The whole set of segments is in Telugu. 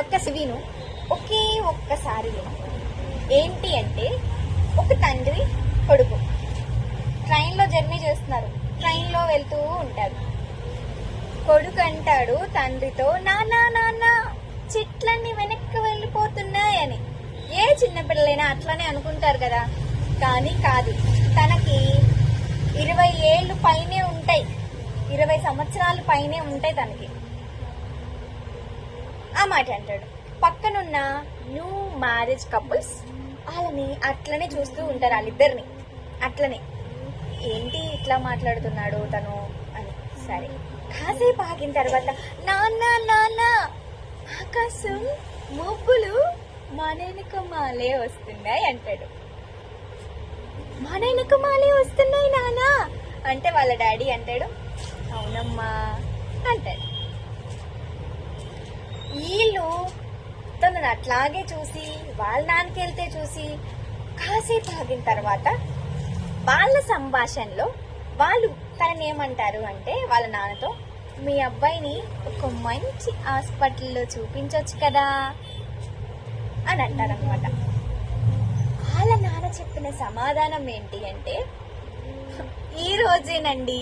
ఒక్క సివిను ఒకే ఒక్కసారిలో ఏంటి అంటే ఒక తండ్రి కొడుకు ట్రైన్లో జర్నీ చేస్తున్నారు. ట్రైన్లో వెళ్తూ ఉంటారు. కొడుకు అంటాడు తండ్రితో, నాన్న నాన్న చెట్లన్నీ వెనక్కి వెళ్ళిపోతున్నాయని. ఏ చిన్నపిల్లలైనా అట్లనే అనుకుంటారు కదా, కానీ కాదు. తనకి 20 ఏళ్ళు పైనే ఉంటాయి, 20 సంవత్సరాలు పైనే ఉంటాయి తనకి. ఆ మాట అంటాడు. పక్కనున్న న్యూ మ్యారేజ్ కపుల్స్ వాళ్ళని అట్లనే చూస్తూ ఉంటారు, వాళ్ళిద్దరిని అట్లనే. ఏంటి ఇట్లా మాట్లాడుతున్నాడు తను అని. సరే కాసేపు ఆగిన తర్వాత, నాన్న నాన్న ఆకాశం మబ్బులు మనెనక మాలే వస్తున్నాయి అంటాడు. మనెనక మాలే వస్తున్నాయి నాన్న అంటే వాళ్ళ డాడీ అంటాడు, అవునమ్మా అంటాడు. వీళ్ళు తనను అట్లాగే చూసి వాళ్ళ నాన్నకి వెళ్తే చూసి కాసేపు ఆగిన తర్వాత వాళ్ళ సంభాషణలో వాళ్ళు తనని ఏమంటారు అంటే వాళ్ళ నాన్నతో, మీ అబ్బాయిని ఒక మంచి హాస్పిటల్లో చూపించవచ్చు కదా అని అంటారనమాట. వాళ్ళ నాన్న చెప్పిన సమాధానం ఏంటి అంటే, ఈ రోజేనండి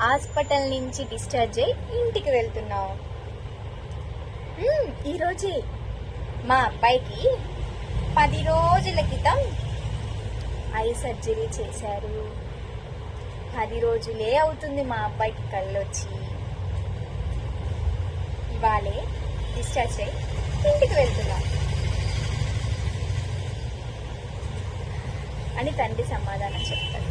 హాస్పిటల్ నుంచి డిశ్చార్జ్ అయ్యి ఇంటికి వెళ్తున్నాం. ఈరోజే మా అబ్బాయికి 10 రోజుల క్రితం ఐ సర్జరీ చేశారు. 10 రోజులే అవుతుంది మా అబ్బాయికి కళ్ళు వచ్చి. ఇవాళే డిశ్చార్జ్ అయ్యి ఇంటికి వెళ్తున్నాం అని తండ్రి సమాధానం చెప్తారు.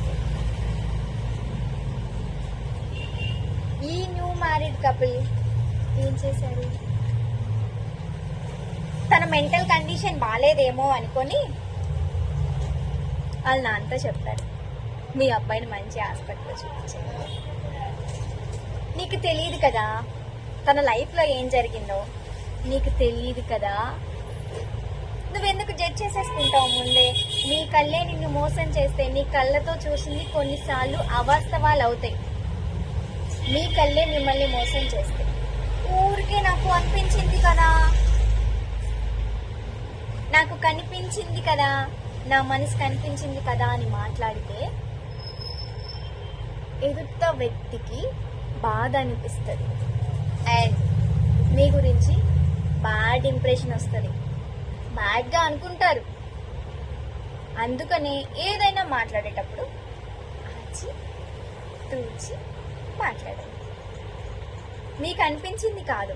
ఈ న్యూ మ్యారీడ్ కపుల్ ఏం చేశారు, తన మెంటల్ కండిషన్ బాగాలేదేమో అనుకొని వాళ్ళ నాన్నతో చెప్తారు, మీ అబ్బాయిని మంచి హాస్పిటల్లో చూపించారు. నీకు తెలియదు కదా తన లైఫ్లో ఏం జరిగిందో, నీకు తెలియదు కదా, నువ్వెందుకు జడ్జ్ చేసేసుకుంటావు ముందే. నీ కళ్ళే నిన్ను మోసం చేస్తే, నీ కళ్ళతో చూసింది కొన్నిసార్లు అవాస్తవాలు అవుతాయి. నీ కళ్ళే మిమ్మల్ని మోసం చేస్తాయి. ఊరికే నాకు అనిపించింది కదా, నాకు కనిపించింది కదా, నా మనసు కనిపించింది కదా అని మాట్లాడితే ఎదుట వ్యక్తికి బాధ అనిపిస్తుంది అండ్ మీ గురించి బ్యాడ్ ఇంప్రెషన్ వస్తుంది, బ్యాడ్గా అనుకుంటారు. అందుకనే ఏదైనా మాట్లాడేటప్పుడు ఆచి తూచి మాట్లాడండి. మీకు అనిపించింది కాదు,